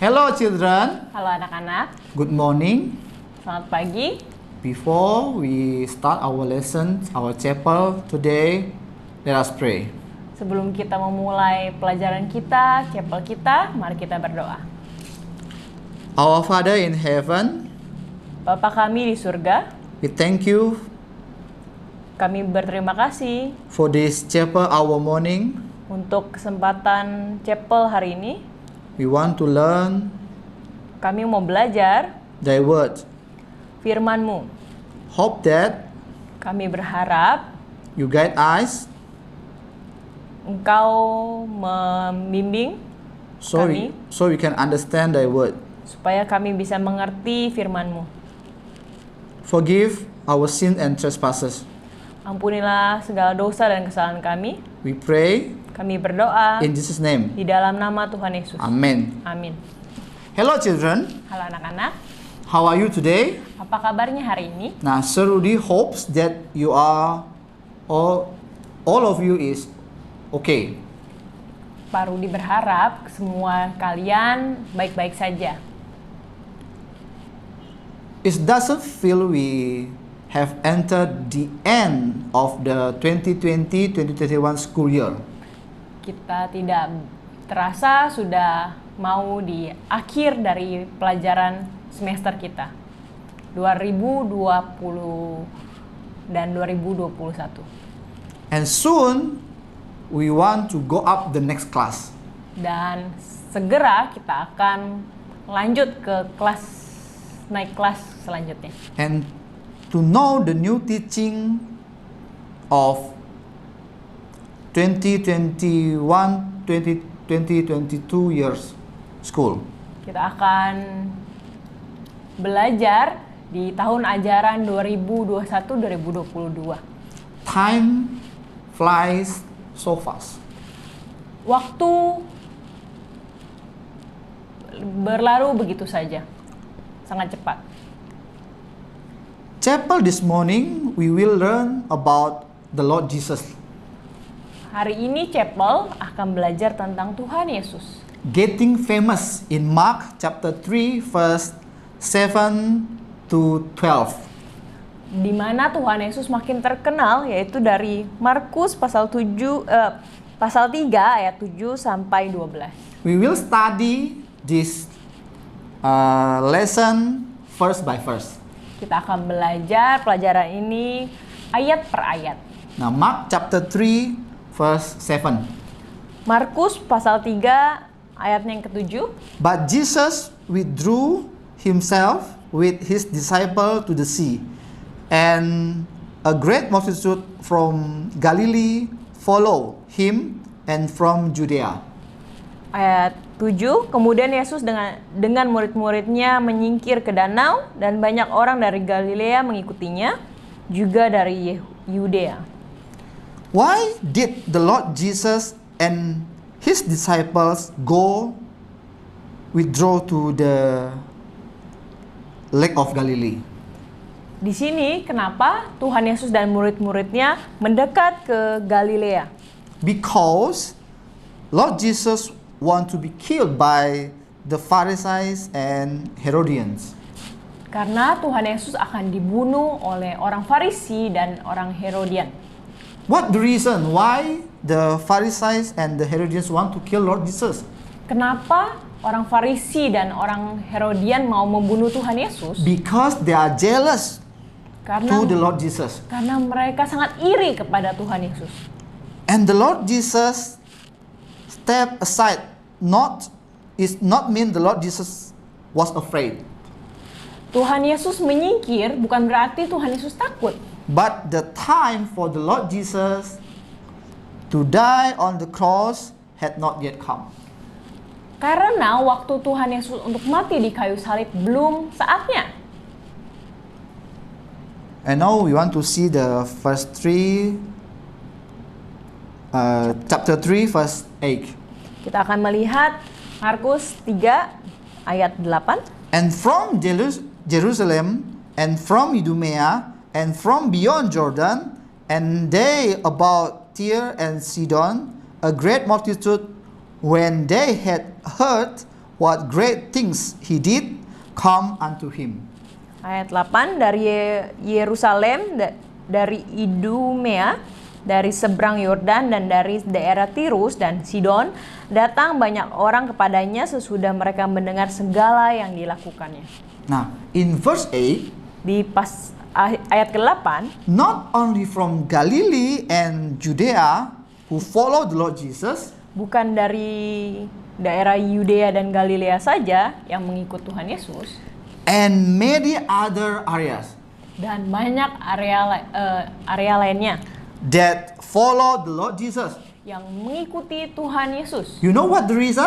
Hello children, Halo anak-anak, good morning. selamat pagi. Before we start our lesson, our chapel today, let us pray. Sebelum kita memulai pelajaran kita, chapel kita, mari kita berdoa. Our Father in heaven, Bapa kami di surga, we thank you kami berterima kasih for this chapel our morning. untuk kesempatan chapel hari ini. We want to learn Kami mau belajar thy word. firman-Mu. Hope that Kami berharap you guide us Engkau membimbing so we can understand thy word. supaya kami bisa mengerti firman-Mu. Forgive our sin and trespasses. Ampunilah segala dosa dan kesalahan kami. We pray Kami berdoa in Jesus' name. di dalam nama Tuhan Yesus. Amen. Amin. Hello children, Halo anak-anak, how are you today? apa kabarnya hari ini? Now, Sir Rudy hopes that you are all of you is okay. Pak Rudi berharap semua kalian baik-baik saja. It doesn't feel we have entered the end of the 2020-2021 school year. Kita tidak terasa sudah mau di akhir dari pelajaran semester kita 2020 dan 2021. And soon we want to go up the next class. Dan segera kita akan lanjut ke naik kelas selanjutnya. And to know the new teaching of 2021-2022 years school. Kita akan belajar di tahun ajaran 2021-2022. Time flies so fast. Waktu berlalu begitu saja, sangat cepat. Chapel this morning we will learn about the Lord Jesus. Hari ini chapel akan belajar tentang Tuhan Yesus. Getting famous in Mark chapter 3 verse 7 to 12. Di mana Tuhan Yesus makin terkenal, yaitu dari Markus pasal 3 ayat 7 sampai 12. We will study this lesson verse by verse. Kita akan belajar pelajaran ini ayat per ayat. Now Mark chapter 3 verse 7. Markus pasal 3 ayatnya yang ke-7. But Jesus withdrew himself with his disciple to the sea, and a great multitude from Galilee followed him, and from Judea. Ayat 7, kemudian Yesus dengan murid-muridnya menyingkir ke danau, dan banyak orang dari Galilea mengikutinya, juga dari Yudea. Why did the Lord Jesus and his disciples withdraw to the Lake of Galilee? Di sini kenapa Tuhan Yesus dan murid-muridnya mendekat ke Galilea? Because Lord Jesus want to be killed by the Pharisees and Herodians. Karena Tuhan Yesus akan dibunuh oleh orang Farisi dan orang Herodian. What the reason why the Pharisees and the Herodians want to kill Lord Jesus? Kenapa orang Farisi dan orang Herodian mau membunuh Tuhan Yesus? Because they are jealous to the Karena Lord Jesus. mereka sangat iri kepada Tuhan Yesus. And the Lord Jesus step aside. Is not mean the Lord Jesus was afraid. Tuhan Yesus menyingkir bukan berarti Tuhan Yesus takut. But the time for the Lord Jesus to die on the cross had not yet come. Karena waktu Tuhan Yesus untuk mati di kayu salib belum saatnya. And now we want to see the first chapter 3 verse 8. Kita akan melihat Markus 3 ayat 8. And from Jerusalem and from Idumea and from beyond Jordan, and they about Tyre and Sidon, a great multitude, when they had heard what great things he did come unto him. Ayat 8, dari Yerusalem, dari Idumea, dari seberang Yordan dan dari daerah Tirus dan Sidon, datang banyak orang kepadanya sesudah mereka mendengar segala yang dilakukannya. Now, in verse 8, Di ayat ke-8, not only from Galilee and Judea who followed the Lord Jesus, bukan dari daerah Yudea dan Galilea saja yang mengikut Tuhan Yesus, and many other areas dan banyak area lainnya that followed the Lord Jesus. yang mengikuti Tuhan Yesus. You know what the reason?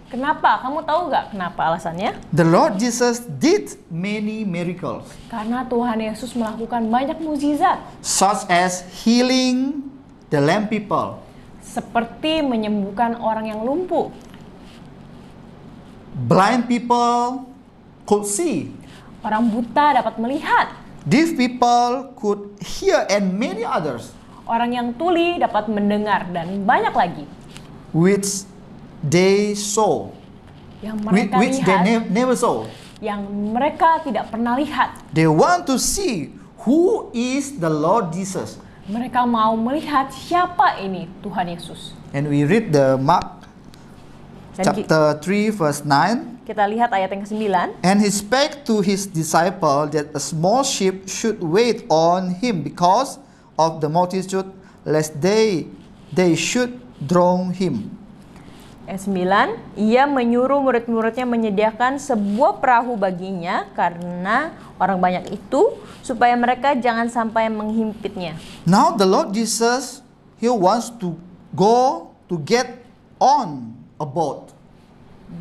Kenapa? Kamu tahu gak kenapa alasannya? The Lord Jesus did many miracles, Karena Tuhan Yesus melakukan banyak mukjizat, such as healing the lame people, seperti menyembuhkan orang yang lumpuh, blind people could see, orang buta dapat melihat, deaf people could hear, and many others, orang yang tuli dapat mendengar, dan banyak lagi which they saw, yang mereka which they lihat, never saw. yang mereka tidak pernah lihat. They want to see who is the Lord Jesus. Mereka mau melihat siapa ini Tuhan Yesus. And we read the Mark Dan chapter 3 verse 9. kita lihat ayat yang ke-9. And he spake to his disciple that a small ship should wait on him because of the multitude, lest they should drown him. Ayat 9, ia menyuruh murid-muridnya menyediakan sebuah perahu baginya karena orang banyak itu, supaya mereka jangan sampai menghimpitnya. Now the Lord Jesus, he wants to go to get on a boat.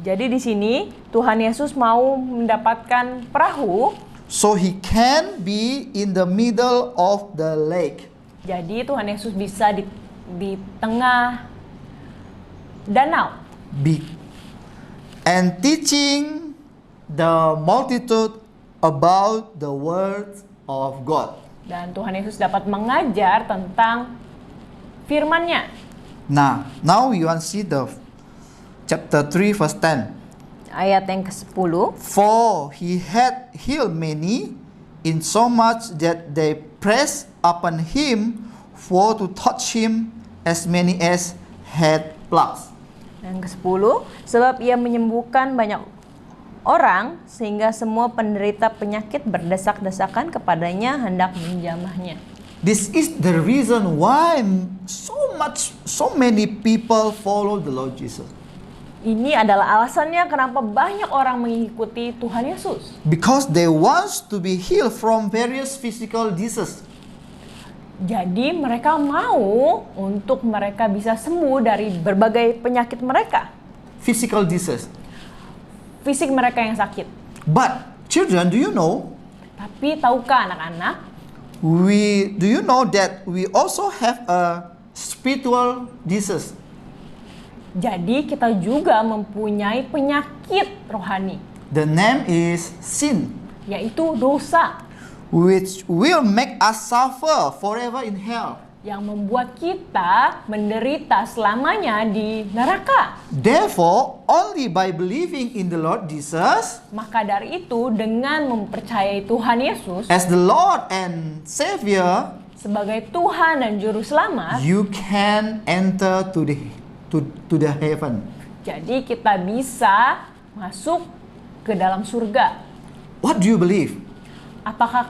Jadi di sini Tuhan Yesus mau mendapatkan perahu, So he can be in the middle of the lake. jadi Tuhan Yesus bisa di tengah danau And teaching the multitude about the word of God. dan Tuhan Yesus dapat mengajar tentang firman-Nya. Now you want to see the chapter 3 verse 10. Ayat yang ke-10, For he had healed many, in so much that they pressed upon him for to touch him, as many as had plagues. Yang ke-10, sebab ia menyembuhkan banyak orang sehingga semua penderita penyakit berdesak-desakan kepadanya hendak menjamahnya. This is the reason why so many people follow the Lord Jesus. Ini adalah alasannya kenapa banyak orang mengikuti Tuhan Yesus. Because they want to be healed from various physical diseases. Jadi mereka mau untuk mereka bisa sembuh dari berbagai penyakit mereka. Physical disease. Fisik mereka yang sakit. But children, do you know? Tapi tahukah anak-anak? Do you know that we also have a spiritual disease? Jadi kita juga mempunyai penyakit rohani, The name is sin, yaitu dosa, which will make us suffer forever in hell. yang membuat kita menderita selamanya di neraka. Therefore, only by believing in the Lord Jesus Maka dari itu, dengan mempercayai Tuhan Yesus as the Lord and Savior, sebagai Tuhan dan Juru Selamat, you can enter to the heaven. jadi kita bisa masuk ke dalam surga. What do you believe? Apakah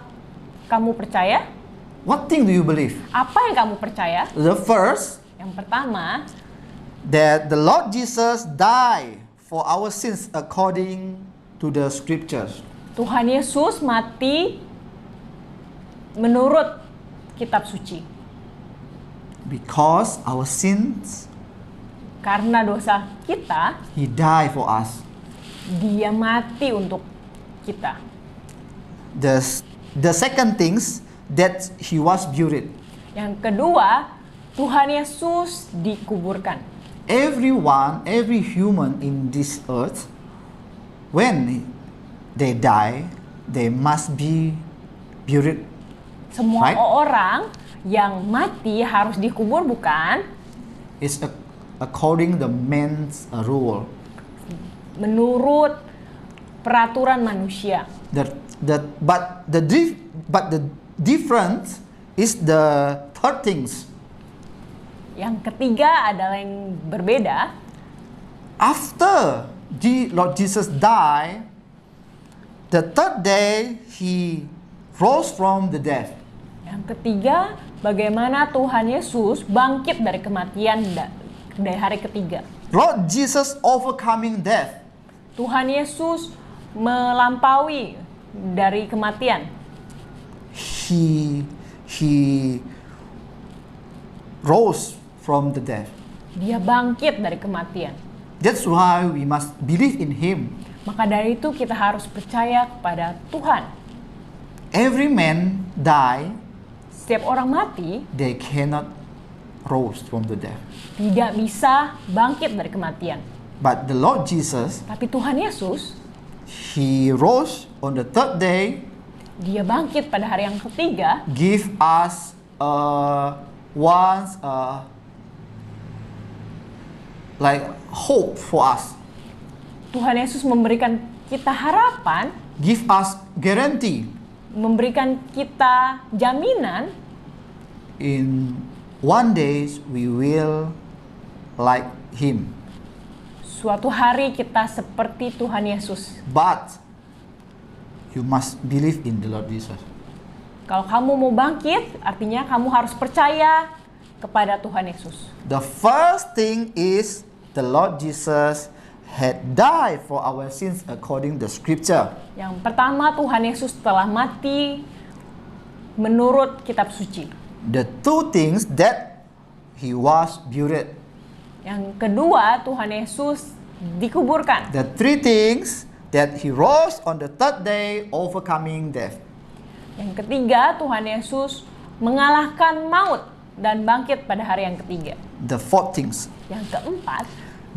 kamu percaya? What thing do you believe? Apa yang kamu percaya? The first, Yang pertama, that the Lord Jesus died for our sins according to the scriptures. Tuhan Yesus mati menurut kitab suci. Because our sins, Karena dosa kita, He died for us. Dia mati untuk kita. The second things, that He was buried. Yang kedua, Tuhan Yesus dikuburkan. Every human in this earth, when they die, they must be buried. Semua Right. orang yang mati harus dikubur, bukan? It's according the man's rule. menurut peraturan manusia. But the difference is the third things. Yang ketiga adalah yang berbeda. After Lord Jesus died, the third day he rose from the dead. Yang ketiga, bagaimana Tuhan Yesus bangkit dari kematian dari hari ketiga. Lord Jesus overcoming death. Tuhan Yesus melampaui dari kematian. He rose from the dead. Dia bangkit dari kematian. That's why we must believe in him. Maka dari itu kita harus percaya kepada Tuhan. Every man die, Setiap orang mati they cannot rose from the dead. tidak bisa bangkit dari kematian. But the Lord Jesus, Tapi Tuhan Yesus, he rose on the third day, dia bangkit pada hari yang ketiga, give us like hope for us, Tuhan Yesus memberikan kita harapan, give us guarantee memberikan kita jaminan in one day we will like him. suatu hari kita seperti Tuhan Yesus. But you must believe in the Lord Jesus. Kalau kamu mau bangkit, artinya kamu harus percaya kepada Tuhan Yesus. The first thing is the Lord Jesus had died for our sins according to the scripture. Yang pertama, Tuhan Yesus telah mati menurut kitab suci. The two things that he was buried. Yang kedua, Tuhan Yesus dikuburkan. The three things that he rose on the third day overcoming death. Yang ketiga, Tuhan Yesus mengalahkan maut dan bangkit pada hari yang ketiga. The fourth things Yang keempat,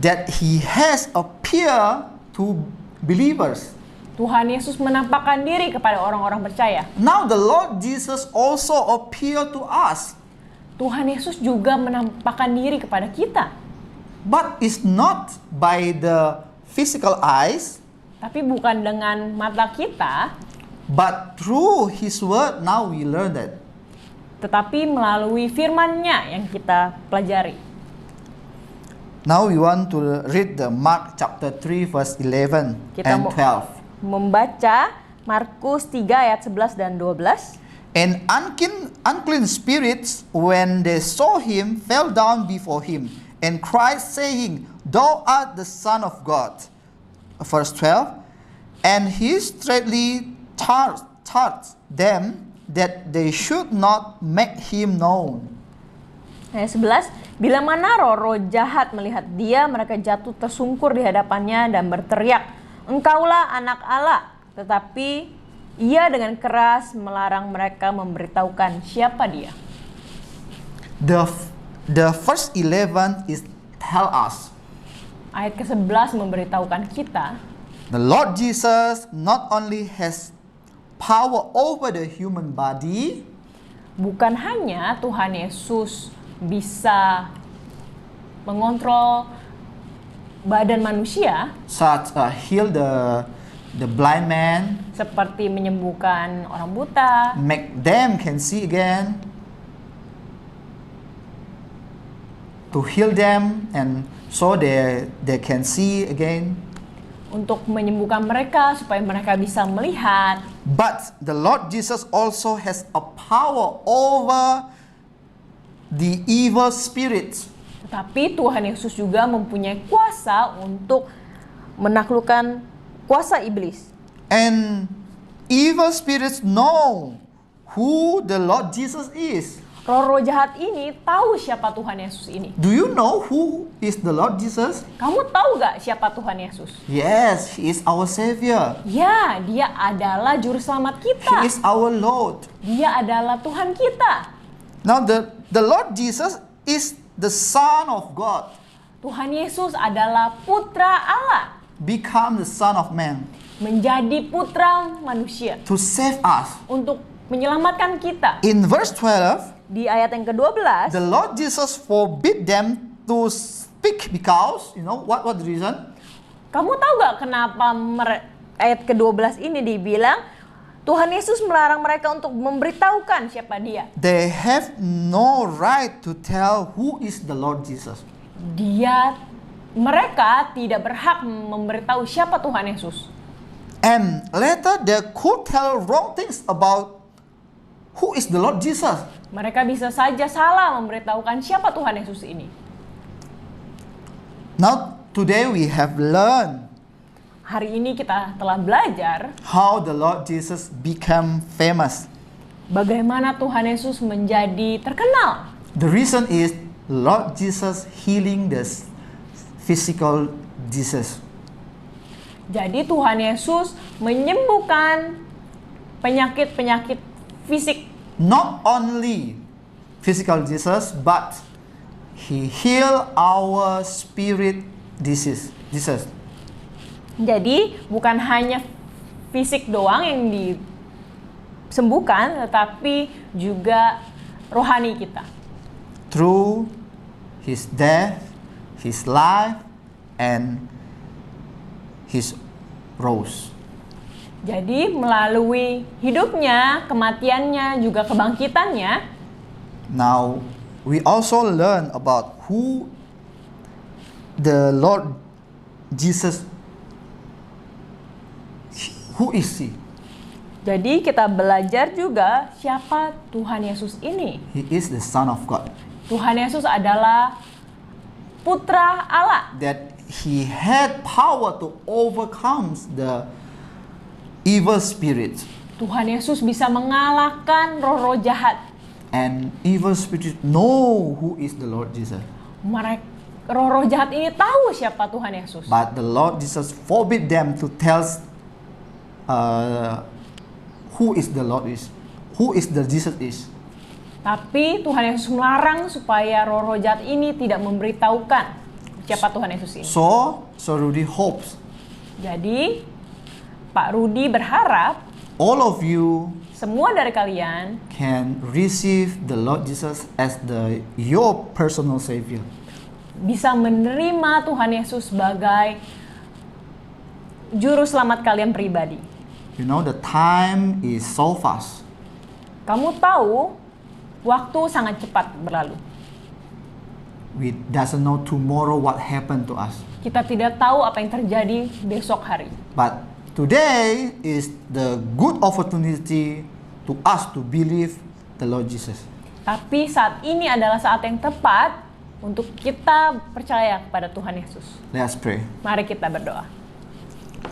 that he has appeared to believers. Tuhan Yesus menampakkan diri kepada orang-orang percaya. Now the Lord Jesus also appeared to us. Tuhan Yesus juga menampakkan diri kepada kita. But it's not by the physical eyes, Tapi bukan dengan mata kita, but through his word. Now we learn that. tetapi melalui firman-Nya yang kita pelajari. Now we want to read the Mark chapter 3 verse 11 Kita and mau 12. membaca Markus 3 ayat 11 dan 12. And unclean spirits, when they saw him, fell down before him and cried, saying, Thou art the Son of God. Verse 12. And he straightly charged them that they should not make him known. Ayat 11, bila mana roh-roh jahat melihat dia, mereka jatuh tersungkur di hadapannya dan berteriak, Engkaulah anak Allah. Tetapi ia dengan keras melarang mereka memberitahukan siapa dia. The first 11 is tell us. Ayat ke-11 memberitahukan kita, The Lord Jesus not only has power over the human body, bukan hanya Tuhan Yesus bisa mengontrol badan manusia, such heal the blind man, seperti menyembuhkan orang buta, make them can see again, to heal them and so they can see again. untuk menyembuhkan mereka supaya mereka bisa melihat. But the Lord Jesus also has a power over the evil spirits. Tetapi Tuhan Yesus juga mempunyai kuasa untuk menaklukkan kuasa iblis. And evil spirits know who the Lord Jesus is. Roh-roh jahat ini tahu siapa Tuhan Yesus ini. Do you know who is the Lord Jesus? Kamu tahu gak siapa Tuhan Yesus? Yes, He is our Savior. Ya, dia adalah juru selamat kita. He is our Lord. Dia adalah Tuhan kita. Now the Lord Jesus is the Son of God. Tuhan Yesus adalah putra Allah. Become the Son of Man Menjadi putra manusia. to save us. Untuk menyelamatkan kita. In verse 12, Di ayat yang ke-12, the Lord Jesus forbid them to speak because, you know, what the reason? Kamu tahu gak kenapa ayat ke-12 ini dibilang Tuhan Yesus melarang mereka untuk memberitahukan siapa dia. They have no right to tell who is the Lord Jesus. Mereka tidak berhak memberitahu siapa Tuhan Yesus. And later they could tell wrong things about who is the Lord Jesus. Mereka bisa saja salah memberitahukan siapa Tuhan Yesus ini. Now today we have learned Hari ini kita telah belajar how the Lord Jesus became famous. bagaimana Tuhan Yesus menjadi terkenal. The reason is Lord Jesus healing the physical disease. Jadi Tuhan Yesus menyembuhkan penyakit-penyakit fisik. Not only physical disease, but He heal our spirit disease. Jadi bukan hanya fisik doang yang disembuhkan, tetapi juga rohani kita. Through His death, His life, and His rose. Jadi melalui hidupnya, kematiannya, juga kebangkitannya, Now we also learn about who the Lord Jesus, who is He? jadi kita belajar juga siapa Tuhan Yesus ini. He is the Son of God. Tuhan Yesus adalah Putra Allah. That He had power to overcome the evil spirit. Tuhan Yesus bisa mengalahkan roh-roh jahat. And evil spirit know who is the Lord Jesus. Roh-roh jahat ini tahu siapa Tuhan Yesus. But the Lord Jesus forbid them to tell who is the Lord is, who is the Jesus is. Tapi Tuhan Yesus melarang supaya roh-roh jahat ini tidak memberitahukan siapa Tuhan Yesus ini. So Rudy hopes Jadi Pak Rudi berharap all of you semua dari kalian can receive the Lord Jesus as your personal Savior. bisa menerima Tuhan Yesus sebagai juru selamat kalian pribadi. You know, the time is so fast. Kamu tahu waktu sangat cepat berlalu. We doesn't know tomorrow what happened to us. Kita tidak tahu apa yang terjadi besok hari. But today is the good opportunity to us to believe the Lord Jesus. Tapi saat ini adalah saat yang tepat untuk kita percaya kepada Tuhan Yesus. Let's pray. Mari kita berdoa.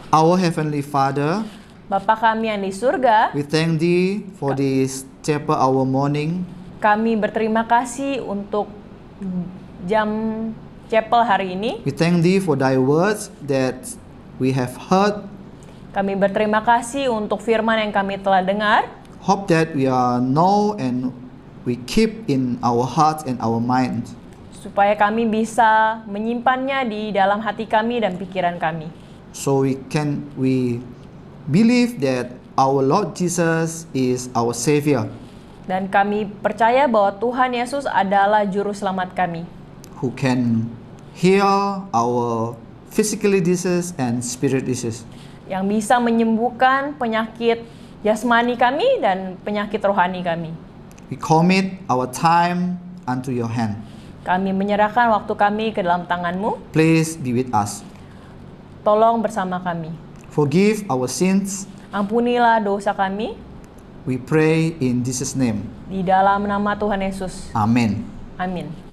Our Heavenly Father, Bapa kami yang di surga, we thank Thee for this chapel hour morning. kami berterima kasih untuk jam chapel hari ini. We thank Thee for Thy words that we have heard. Kami berterima kasih untuk firman yang kami telah dengar. Hope that we are know and we keep in our hearts and our minds. Supaya kami bisa menyimpannya di dalam hati kami dan pikiran kami. So we believe that our Lord Jesus is our Savior, Dan kami percaya bahwa Tuhan Yesus adalah juru selamat kami, who can heal our physical disease and spirit disease. yang bisa menyembuhkan penyakit jasmani kami dan penyakit rohani kami. We commit our time unto your hand. Kami menyerahkan waktu kami ke dalam tangan-Mu. Please be with us. Tolong bersama kami. Forgive our sins. Ampunilah dosa kami. We pray in Jesus' name. Di dalam nama Tuhan Yesus. Amen. Amin.